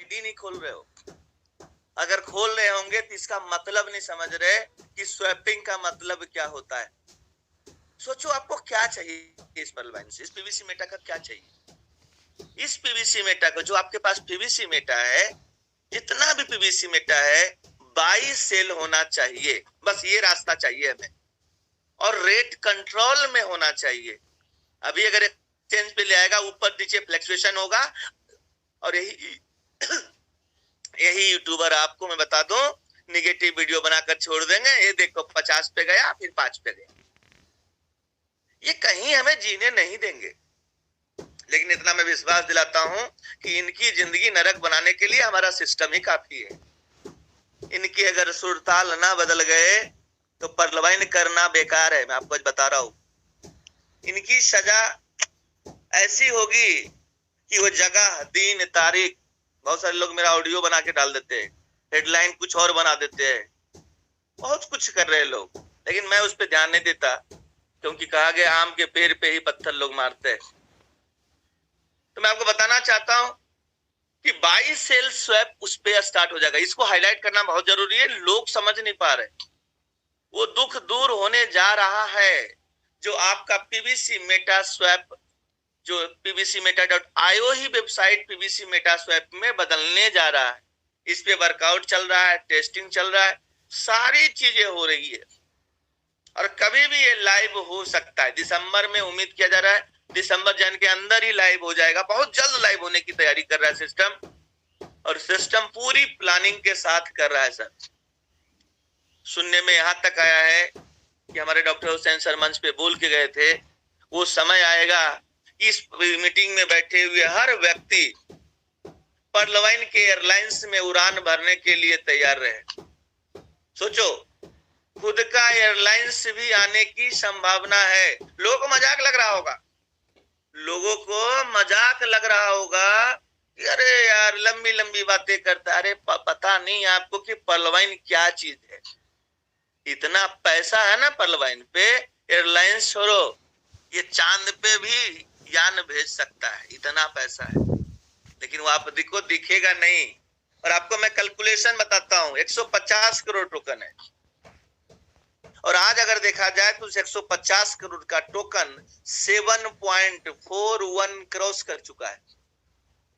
ID नहीं खोल रहे हो। अगर खोल रहे होंगे तो इसका मतलब नहीं समझ रहे कि स्वैपिंग का मतलब क्या होता है। सोचो आपको क्या चाहिए इस पर्ल से, इस पीवीसी मेटा का क्या चाहिए। इस पीवीसी मेटा को, जो आपके पास पीवीसी मेटा है, जितना भी पीवीसी मेटा है, बाई सेल होना चाहिए। बस ये रास्ता चाहिए हमें, और रेट कंट्रोल में होना चाहिए। अभी अगर एक्सचेंज पे ले आएगा, ऊपर नीचे फ्लक्चुएशन होगा, और यही यही यूट्यूबर आपको मैं बता दूं निगेटिव वीडियो बनाकर छोड़ देंगे। ये देखो 50 पे गया, फिर 5 पे गया। ये कहीं हमें जीने नहीं देंगे। लेकिन इतना मैं विश्वास दिलाता हूं कि इनकी जिंदगी नरक बनाने के लिए हमारा सिस्टम ही काफी है। इनकी अगर सुरताल ना बदल गए तो परलवाइन करना बेकार है। मैं आपको आज बता रहा हूं, इनकी सजा ऐसी होगी कि वो जगह, दिन, तारीख, बहुत सारे लोग मेरा ऑडियो बना के डाल देते हैं, हेडलाइन कुछ और बना देते हैं, बहुत कुछ कर रहे हैं लोग, लेकिन मैं उस पर ध्यान नहीं देता, क्योंकि कहा गया आम के पेड़ पे ही पत्थर लोग मारते हैं। तो मैं आपको बताना चाहता हूं कि बाई सेल स्वैप उस पे स्टार्ट हो जाएगा। इसको हाईलाइट करना बहुत जरूरी है, लोग समझ नहीं पा रहे। वो दुख दूर होने जा रहा है जो आपका पीवीसी मेटा स्वैप, जो pvcmeta.io ही वेबसाइट पीवीसी मेटा स्वैप में बदलने जा रहा है। इस पे वर्कआउट चल रहा है, टेस्टिंग चल रहा है, सारी चीजें हो रही है, और कभी भी ये लाइव हो सकता है। दिसंबर में उम्मीद किया जा रहा है, दिसंबर जन के अंदर ही लाइव हो जाएगा। बहुत जल्द लाइव होने की तैयारी कर रहा है सिस्टम, और सिस्टम पूरी प्लानिंग के साथ कर रहा है। सर, सुनने में यहां तक आया है कि हमारे डॉक्टर हुसैन सर मंच पे बोल के गए थे, वो समय आएगा इस मीटिंग में बैठे हुए हर व्यक्ति पर्लवाइन के एयरलाइंस में उड़ान भरने के लिए तैयार रहे। सोचो, खुद का एयरलाइंस भी आने की संभावना है। लोगों को मजाक लग रहा होगा, लोगों को मजाक लग रहा होगा कि अरे यार लंबी लंबी बातें करता। अरे पता नहीं आपको कि पर्लवाइन क्या चीज है। इतना पैसा है ना पर्लवाइन पे, एयरलाइंस छोड़ो, ये चांद पे भी यान भेज सकता है, इतना पैसा है। लेकिन वो आपको दिखेगा नहीं। और आपको मैं कैलकुलेशन बताता हूं, 150 करोड़ टोकन है, और आज अगर देखा जाए तो 150 करोड़ का टोकन 7.41 क्रॉस कर चुका है।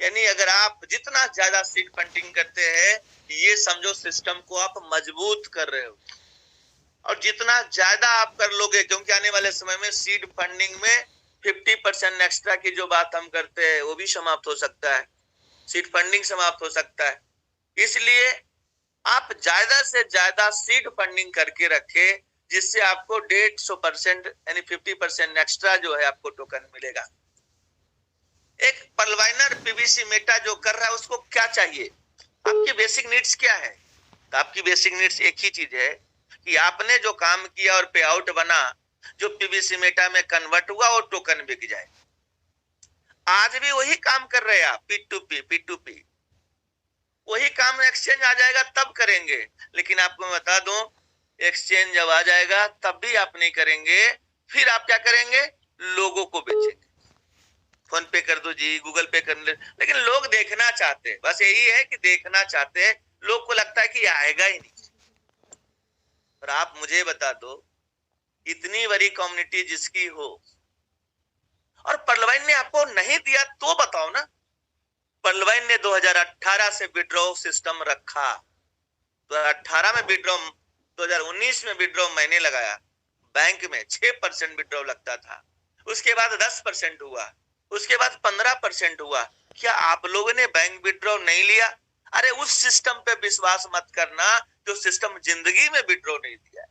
यानी अगर आप जितना ज्यादा सीड फंडिंग करते हैं, ये समझो सिस्टम को आप मजबूत कर रहे हो। और जितना ज्यादा आप कर लोगे, क्योंकि आने वाले समय में सीड फंडिंग में 50% एक्स्ट्रा की जो बात हम करते हैं वो भी समाप्त हो सकता है, सीड फंडिंग समाप्त हो सकता है। इसलिए आप ज्यादा से ज्यादा सीड फंडिंग करके रखे, जिससे आपको 150% यानी 50% एक्स्ट्रा जो है आपको टोकन मिलेगा। एक पर्लवाइनर पीवीसी मेटा जो कर रहा है उसको क्या चाहिए, आपकी बेसिक नीड्स क्या है? तो आपकी बेसिक नीड्स एक ही चीज है कि आपने जो काम किया और पे आउट बना, जो पीवीसी मेटा में कन्वर्ट हुआ, वो टोकन बिक जाए। आज भी वही काम कर रहे हैं आप, P2P, वही काम एक्सचेंज आ जाएगा तब करेंगे। लेकिन आपको मैं बता दूं, एक्सचेंज जब आ जाएगा तब भी आप नहीं करेंगे। फिर आप क्या करेंगे, लोगों को बेचेंगे। फोन पे कर दो जी, गूगल पे कर ले, लेकिन लोग देखना चाहते हैं, बस यही है कि देखना चाहते हैं। लोग को लगता है कि आएगा ही नहीं। और आप मुझे बता दो, इतनी बड़ी कम्युनिटी जिसकी हो, और पर्लवाइन ने आपको नहीं दिया तो बताओ ना। पर्लवाइन ने 2018 से विड्रॉ सिस्टम रखा, 2018 में विड्रॉ, 2019 में विड्रॉ मैंने लगाया। बैंक में 6% विड्रॉ लगता था, उसके बाद 10% हुआ, उसके बाद 15% हुआ। क्या आप लोगों ने बैंक विड्रॉ नहीं लिया? अरे उस सिस्टम पे विश्वास मत करना जो सिस्टम जिंदगी में विड्रॉ नहीं दिया।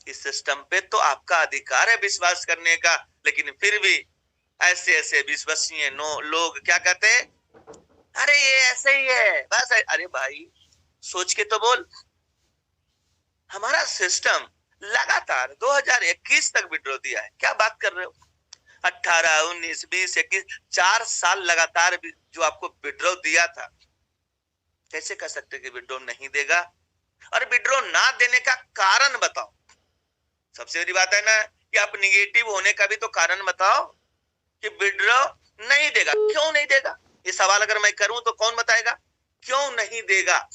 इस सिस्टम पे तो आपका अधिकार है विश्वास करने का, लेकिन फिर भी ऐसे ऐसे विश्वसनीय लोग क्या कहते हैं, अरे ये ऐसे ही है बस। अरे भाई सोच के तो बोल। हमारा सिस्टम लगातार 2021 तक विड्रॉ दिया है, क्या बात कर रहे हो? 18, 19, 20, 21, 4 साल लगातार जो आपको विड्रॉ दिया था, कैसे कह सकते कि विड्रॉ नहीं देगा? और विड्रॉ ना देने का कारण बताओ। सबसे बड़ी बात है ना कि आप निगेटिव होने का भी तो कारण बताओ कि विड्रॉ नहीं देगा। क्यों नहीं देगा? ये सवाल अगर मैं करूं तो कौन बताएगा क्यों नहीं देगा?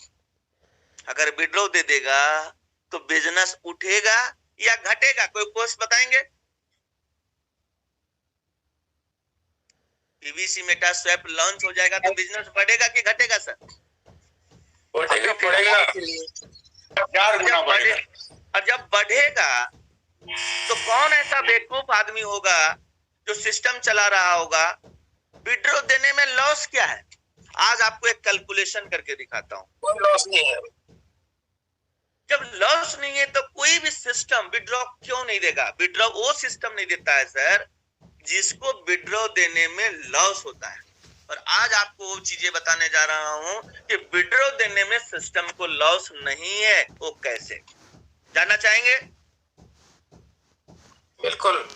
अगर विड्रॉ दे देगा तो बिजनेस उठेगा या घटेगा? कोई पोस्ट बताएंगे? पीवीसी मेटा स्वैप लॉन्च हो जाएगा तो बिजनेस बढ़ेगा कि घटेगा सर? बढ़ेगा। और जब बढ़ेगा तो कौन ऐसा बेवकूफ आदमी होगा जो सिस्टम चला रहा होगा? विड्रॉ देने में लॉस क्या है? आज आपको एक कैलकुलेशन करके दिखाता हूं। कोई लॉस नहीं है। जब लॉस नहीं है तो कोई भी सिस्टम विड्रॉ क्यों नहीं देगा? विड्रॉ वो सिस्टम नहीं देता है सर जिसको विड्रॉ देने में लॉस होता है। और आज आपको वो चीजें बताने जा रहा हूं कि विड्रॉ देने में सिस्टम को लॉस नहीं है। वो कैसे जानना चाहेंगे? बिल्कुल।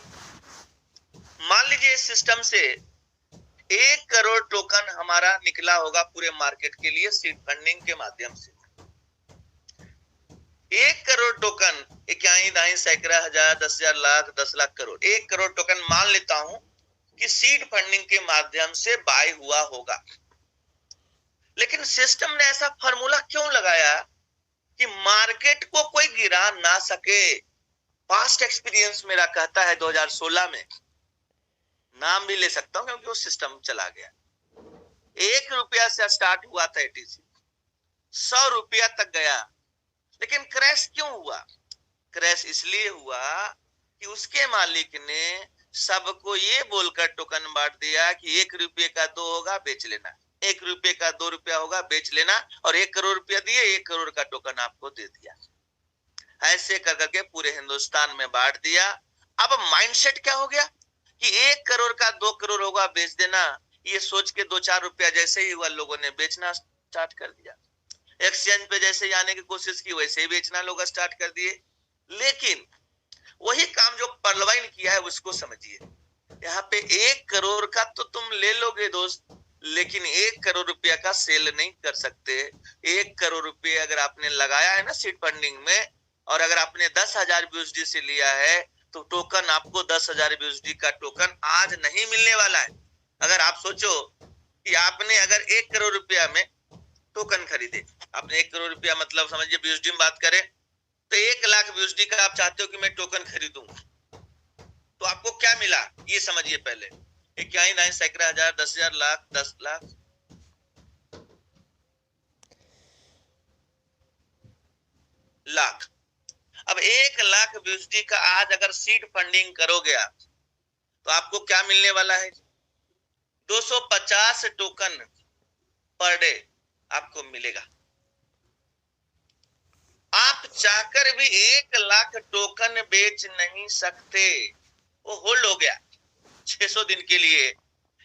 मान लीजिए इस सिस्टम से 1 करोड़ टोकन हमारा निकला होगा पूरे मार्केट के लिए सीड फंडिंग के माध्यम से। 1 करोड़ टोकन, इक्याई दाई सैकड़ा हजार 10,000 लाख 10 लाख करोड़, 1 करोड़ टोकन मान लेता हूं कि सीड फंडिंग के माध्यम से बाय हुआ होगा। लेकिन सिस्टम ने ऐसा फार्मूला क्यों लगाया कि मार्केट को कोई गिरा ना सके? पास्ट एक्सपीरियंस मेरा कहता है 2016 में, नाम भी ले सकता हूं क्योंकि वो सिस्टम चला गया। 1 रुपया से स्टार्ट हुआ था एटीसी, 100 रुपया तक गया। लेकिन क्रैश क्यों हुआ? क्रैश इसलिए हुआ कि उसके मालिक ने सबको ये बोलकर टोकन बांट दिया कि 1 रुपये का 2 होगा बेच लेना, 1 रुपये का 2 रुपया होगा बेच लेना, और 1 करोड़ रुपया दिए, 1 करोड़ का टोकन आपको दे दिया। ऐसे कर करके पूरे हिंदुस्तान में बांट दिया। अब माइंडसेट क्या हो गया कि 1 करोड़ का 2 करोड़ होगा बेच देना, ये सोच के 2-4 रुपया जैसे ही हुआ लोगों ने बेचना स्टार्ट कर दिया। एक्सचेंज पे जैसे ही आने की कोशिश की वैसे ही बेचना लोग स्टार्ट कर दिए। लेकिन वही काम जो पर्लवाइन किया है उसको समझिए। यहाँ पे 1 करोड़ का तो तुम ले लोगे दोस्त, लेकिन 1 करोड़ रुपया का सेल नहीं कर सकते। 1 करोड़ रुपये अगर आपने लगाया है ना सीड फंडिंग में, और अगर आपने 10,000 BUSD से लिया है तो टोकन आपको 10,000 BUSD का टोकन आज नहीं मिलने वाला है। अगर आप सोचो कि आपने अगर 1 करोड़ रुपया में टोकन खरीदे, आपने 1 करोड़ रुपया मतलब समझिए BUSD में बात करें तो 1 लाख BUSD का आप चाहते हो कि मैं टोकन खरीदूं, तो आपको क्या मिला ये समझिए पहले। इक्याई दाई सैकड़ा हजार 10,000 लाख 10 लाख लाख। अब 1 लाख BUSD का आज अगर सीड फंडिंग करोगे आप तो आपको क्या मिलने वाला है? 250 टोकन पर डे आपको मिलेगा। आप चाहकर भी 1 लाख टोकन बेच नहीं सकते, वो होल्ड हो गया 600 दिन के लिए।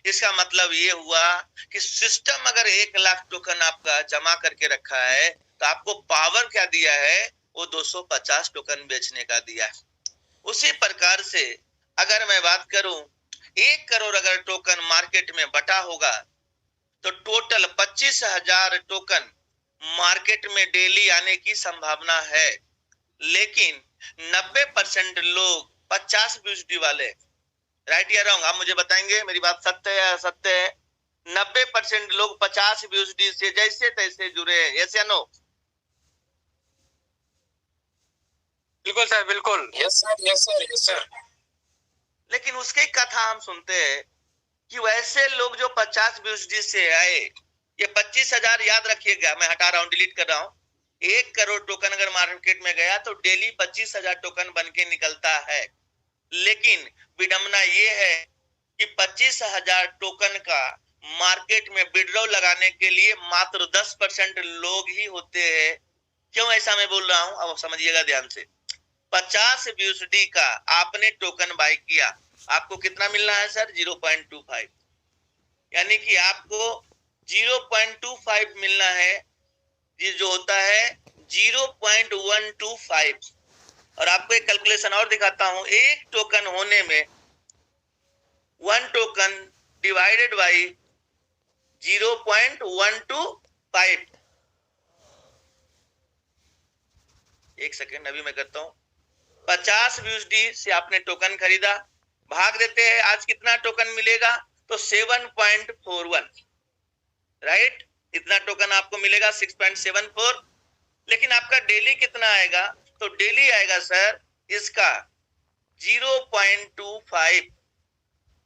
इसका मतलब ये हुआ कि सिस्टम अगर 1 लाख टोकन आपका जमा करके रखा है तो आपको पावर क्या दिया है? वो 250 टोकन बेचने का दिया है। उसी प्रकार से अगर मैं बात करूं 1 करोड़ अगर टोकन मार्केट में बटा होगा तो टोटल 25,000 टोकन मार्केट में डेली आने की संभावना है। लेकिन 90% लोग 50 BUSD वाले, राइट या रॉन्ग आप मुझे बताएंगे, मेरी बात सत्य है या असत्य है? 90% लोग 50 BUSD से जैसे तैसे जुड़े हैं, यस या नो? बिल्कुल सर, बिल्कुल। Yes sir, yes sir, yes sir. लेकिन उसकी कथा हम सुनते हैं कि वैसे लोग जो 50 BUSD से आए, ये 25,000 याद रखिएगा, मैं हटा रहा हूं, डिलीट कर रहा हूं। 1 करोड़ टोकन अगर मार्केट में गया तो डेली 25,000 टोकन बन के निकलता है। लेकिन विडंबना ये है कि 25,000 टोकन का मार्केट में विड्रॉ लगाने के लिए मात्र 10% लोग ही होते हैं। क्यों ऐसा मैं बोल रहा हूं अब समझिएगा ध्यान से। 50 BUSD का आपने टोकन बाय किया, आपको कितना मिलना है सर? 0.25, यानी कि आपको 0.25 मिलना है, ये जो होता है 0.125। और आपको एक कैलकुलेशन और दिखाता हूं, एक टोकन होने में 1 टोकन डिवाइडेड बाई 0.125। एक सेकेंड अभी मैं करता हूं। 50 BUSD से आपने टोकन खरीदा, भाग देते हैं आज कितना टोकन मिलेगा तो 7.41। राइट, इतना टोकन आपको मिलेगा 6.74, लेकिन आपका डेली कितना आएगा? तो डेली आएगा सर इसका 0.25।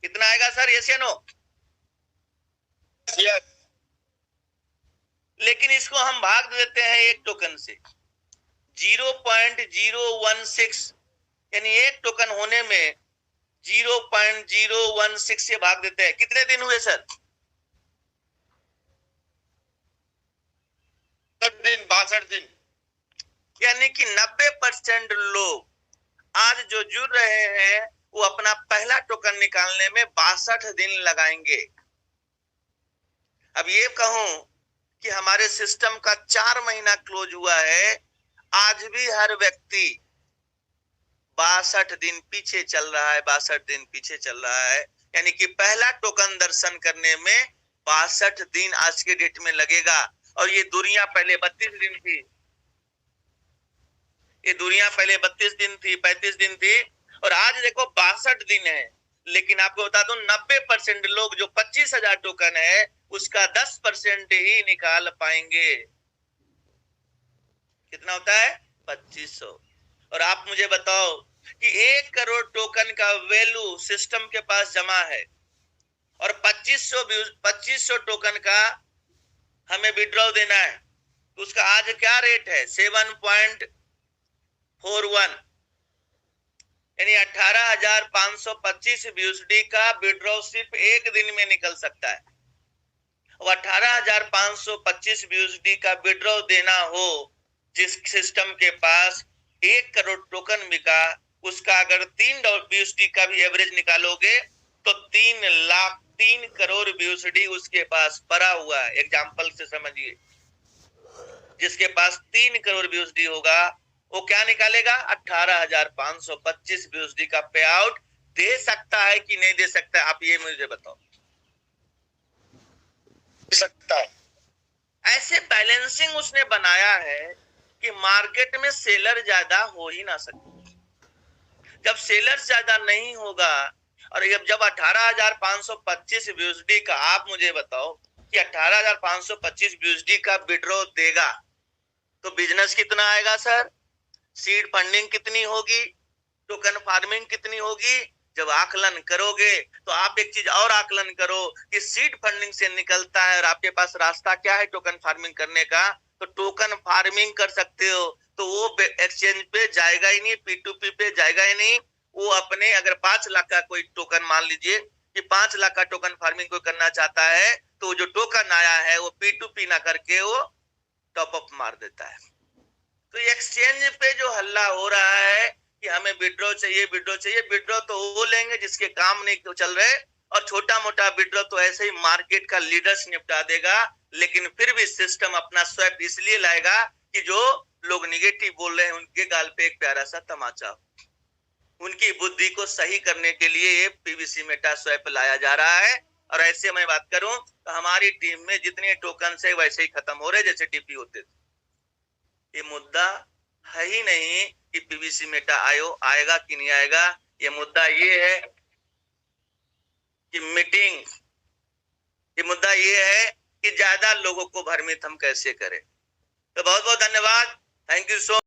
कितना आएगा सर, यस या नो? यस। लेकिन इसको हम भाग देते हैं एक टोकन से, 0.016, यानी एक टोकन होने में 0.016 से भाग देते हैं। कितने दिन हुए सर? 62 दिन। यानी कि 90% लोग आज जो जुड़ रहे हैं वो अपना पहला टोकन निकालने में 62 दिन लगाएंगे। अब ये कहूं कि हमारे सिस्टम का 4 महीना क्लोज हुआ है, आज भी हर व्यक्ति 62 दिन पीछे चल रहा है, 62 दिन पीछे चल रहा है। यानी कि पहला टोकन दर्शन करने में 62 दिन आज के डेट में लगेगा। और ये दूरियां पहले 32 दिन थी, ये दूरियां पहले 32 दिन थी, 35 दिन थी, और आज देखो 62 दिन है। लेकिन आपको बता दूं 90% लोग जो 25,000 टोकन है उसका 10% ही निकाल पाएंगे। कितना होता है? 2500। और आप मुझे बताओ कि 1 करोड़ टोकन का वैल्यू सिस्टम के पास जमा है और 2500 टोकन का हमें विड्रॉ देना है, तो उसका आज क्या रेट है? 7.41, यानी 18,525 BUSD का विड्रॉ सिर्फ एक दिन में निकल सकता है। और 18,525 BUSD का विड्रॉ देना हो जिस सिस्टम के पास 1 करोड़ टोकन बिका, उसका अगर 3 BUSD का भी एवरेज निकालोगे तो 3 करोड़ BUSD उसके पास पड़ा हुआ है। एग्जाम्पल से समझिए, जिसके पास 3 करोड़ BUSD होगा वो क्या निकालेगा? 18,525 BUSD का पे आउट दे सकता है कि नहीं दे सकता है? आप ये मुझे बताओ। सकता है। ऐसे बैलेंसिंग उसने बनाया है कि मार्केट में सेलर ज्यादा हो ही ना सके। जब सेलर ज्यादा नहीं होगा और जब 18,525 BUSD का, आप मुझे बताओ कि 18,525 BUSD का विड्रॉ देगा तो बिजनेस कितना आएगा सर? सीड फंडिंग कितनी होगी? टोकन फार्मिंग कितनी होगी? जब आकलन करोगे तो आप एक चीज और आकलन करो कि सीड फंडिंग से निकलता है और आपके पास रास्ता क्या है टोकन फार्मिंग करने का? तो टोकन फार्मिंग कर सकते हो, तो वो एक्सचेंज पे जाएगा ही नहीं, P2P पे जाएगा ही नहीं। वो अपने अगर 5 लाख का कोई टोकन, मान लीजिए कि 5 लाख का टोकन फार्मिंग कोई करना चाहता है, तो जो टोकन आया है वो P2P ना करके वो टॉप अप मार देता है। तो एक्सचेंज पे जो हल्ला हो रहा है कि हमें विड्रॉ चाहिए, विड्रॉ चाहिए, विड्रॉ तो वो लेंगे जिसके काम नहीं चल रहे, और छोटा मोटा विड्रॉ तो ऐसे ही मार्केट का लीडर्स निपटा देगा। लेकिन फिर भी सिस्टम अपना स्वैप इसलिए लाएगा कि जो लोग निगेटिव बोल रहे हैं उनके गाल पे एक प्यारा सा तमाचा, उनकी बुद्धि को सही करने के लिए ये पीवीसी मेटा स्वैप लाया जा रहा है। और ऐसे मैं बात करूं तो हमारी टीम में जितने टोकन है वैसे ही खत्म हो रहे जैसे डीपी होते थे। ये मुद्दा है ही नहीं कि पीवीसी मेटा आएगा कि नहीं आएगा। ये मुद्दा ये है कि मीटिंग, ये मुद्दा ये है कि ज्यादा लोगों को भ्रमित हम कैसे करें। तो बहुत बहुत धन्यवाद, थैंक यू सो